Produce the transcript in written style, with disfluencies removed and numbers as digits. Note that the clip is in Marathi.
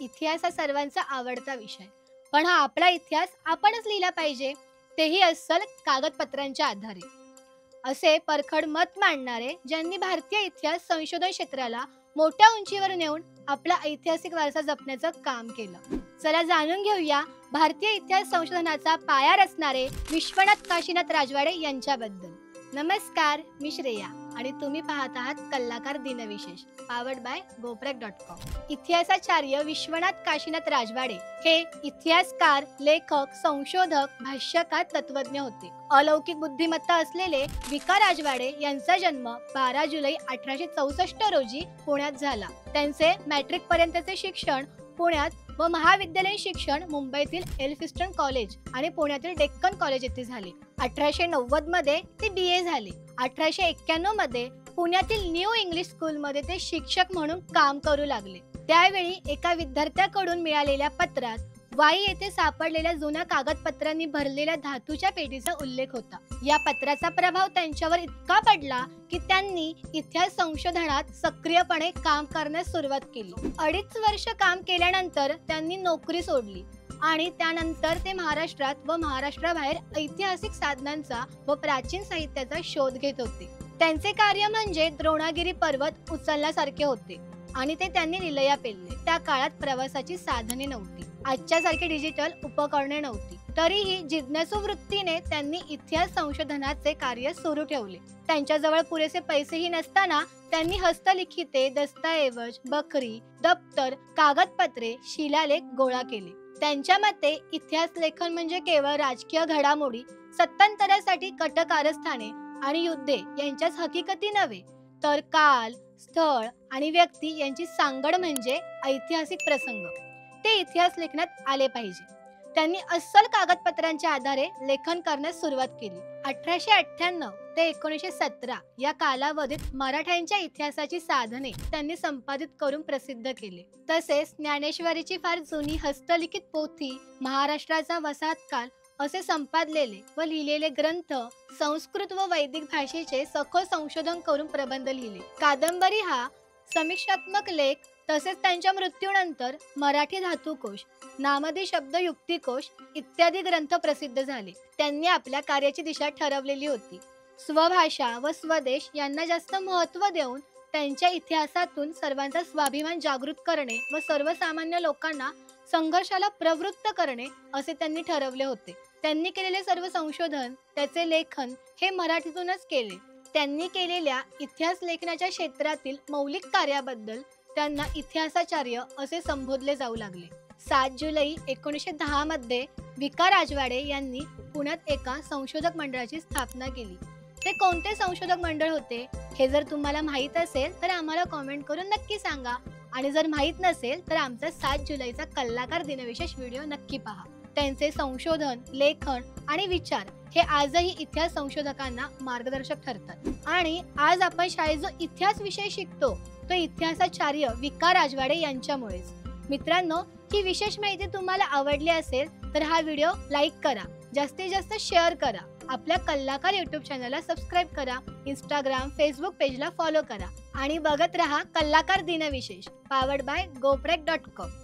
इतिहास हा सर्वांचा आवडता विषय, पण हा आपला इतिहास आपणच लिहिला पाहिजे, तेही अस्सल कागदपत्रांच्या आधारे. असे परखड मत मांडणारे ज्यांनी भारतीय इतिहास संशोधन क्षेत्राला मोठ्या उंचीवर नेऊन आपला ऐतिहासिक वारसा जपण्याचं काम केलं. चला जाणून घेऊया भारतीय इतिहास संशोधनाचा पाया रचणारे विश्वनाथ काशीनाथ राजवाडे यांच्याबद्दल. नमस्कार, मी श्रेया आणि तुम्ही पाहत आहात कलाकार दिनविशेष, पावर्ड बाय goprek.com. इतिहासाचार्य विश्वनाथ काशीनाथ राजवाडे हे इतिहासकार, लेखक, संशोधक, भाष्यकार, तत्वज्ञ होते. अलौकिक बुद्धिमत्ता असलेले विका राजवाडे यांचा जन्म 12 जुलै 1864 रोजी पुण्यात झाला. त्यांचे मॅट्रिक पर्यंतचे शिक्षण पुण्यात व महाविद्यालयीन शिक्षण मुंबईतील एल्फिस्टन कॉलेज आणि पुण्यातील डेक्कन कॉलेज येथे झाले. 1890 मध्ये ते BA झाले. 1891 मध्ये पुण्यातील न्यू इंग्लिश स्कूलमध्ये ते शिक्षक म्हणून काम करू लागले. त्यावेळी एका विद्यार्थ्याकडून मिळालेल्या पत्रात वाई येथे सापडलेल्या जुन्या कागदपत्रांनी भरलेल्या धातूच्या पेटीचा उल्लेख होता. या पत्राचा प्रभाव त्यांच्यावर इतका पडला की त्यांनी इतिहास संशोधनात सक्रियपणे काम करण्यास सुरुवात केली. 2.5 वर्ष काम केल्यानंतर त्यांनी नोकरी सोडली आणि त्यानंतर ते महाराष्ट्रात व महाराष्ट्राबाहेर ऐतिहासिक साधनांचा व प्राचीन साहित्याचा शोध घेत होते. त्यांचे कार्य म्हणजे द्रोणागिरी पर्वत उचलण्यासारखे होते आणि ते त्यांनी लिलया पेलले. त्या काळात प्रवासाची साधने नव्हती, आजच्यासारखी डिजिटल उपकरणे नव्हती. तरीही जिज्ञासू वृत्तीने त्यांनी इतिहास संशोधनाचे कार्य सुरू ठेवले. त्यांच्याजवळ पुरेसे पैसेही नसताना त्यांनी हस्तलिखिते, दस्तऐवज, बखरी, दप्तर, कागदपत्रे, शिलालेख गोळा केले. त्यांच्या मते इतिहास लेखन म्हणजे केवळ राजकीय घडामोडी, सत्तांतरासाठी कट कारस्थाने आणि युद्धे यांच्याच हकीकती नव्हे, तर काल, स्थळ आणि व्यक्ती यांची सांगड म्हणजे ऐतिहासिक प्रसंग. ते इतिहास लेखनात आले पाहिजे. त्यांनी अस्सल कागदपत्रांच्या आधारे लेखन करण्यास सुरुवात केली. 1898 ते 1917 या कालावधीत मराठ्यांच्या इतिहासाची साधने त्यांनी संपादित करून प्रसिद्ध केले. तसेच ज्ञानेश्वरीची फार जुनी हस्तलिखित पोथी, महाराष्ट्राचा वसाहतकाल असे संपादलेले व लिहिलेले ग्रंथ, संस्कृत व वैदिक भाषेचे सखोल संशोधन करून प्रबंध लिहिले. कादंबरी हा समीक्षात्मक लेख, तसेच त्यांच्या मृत्यूनंतर मराठी धातुकोश, नामदी शब्द युक्तिकोश इत्यादी ग्रंथ प्रसिद्ध झाले. त्यांनी आपल्या कार्याची दिशा ठरवलेली होती. स्वभाषा व स्वदेश यांना जास्त महत्त्व देऊन त्यांच्या इतिहासातून सर्वांचा स्वाभिमान जागृत करणे व सर्वसामान्य लोकांना संघर्षाला प्रवृत्त करणे असे त्यांनी ठरवले होते. त्यांनी केलेले सर्व संशोधन, त्याचे लेखन हे मराठीतूनच केले. त्यांनी केलेल्या इतिहास लेखनाच्या क्षेत्रातील मौलिक कार्याबद्दल त्यांना इतिहासाचार्य असे संबोधले जाऊ लागले. 7 जुलै 1910 मध्ये विका राजवाडे यांनी पुण्यात एका संशोधक मंडळाची स्थापना केली. ते कोणते संशोधक मंडळ होते हे जर तुम्हाला माहीत असेल तर आम्हाला कॉमेंट करून नक्की सांगा, आणि जर माहीत नसेल तर आमचा 7 जुलैचा कलाकार दिनविशेष व्हिडिओ नक्की पहा. त्यांचे संशोधन, लेखन आणि विचार हे आजही इतिहास संशोधकांना मार्गदर्शक ठरतात. आणि आज आपण शाळेत जो इतिहास विषय शिकतो तो इतिहासाचार्य विका राजवाडे यांच्यामुळेच. मित्रांनो, ही विशेष माहिती तुम्हाला आवडली असेल तर हा व्हिडिओ लाईक करा, जास्तीत जास्त शेअर करा, आपल्या कलाकार YouTube चॅनलला सबस्क्राईब करा, Instagram, Facebook पेजला फॉलो करा आणि बघत रहा कलाकार दिनविशेष, पावर्ड बाय goprek.com.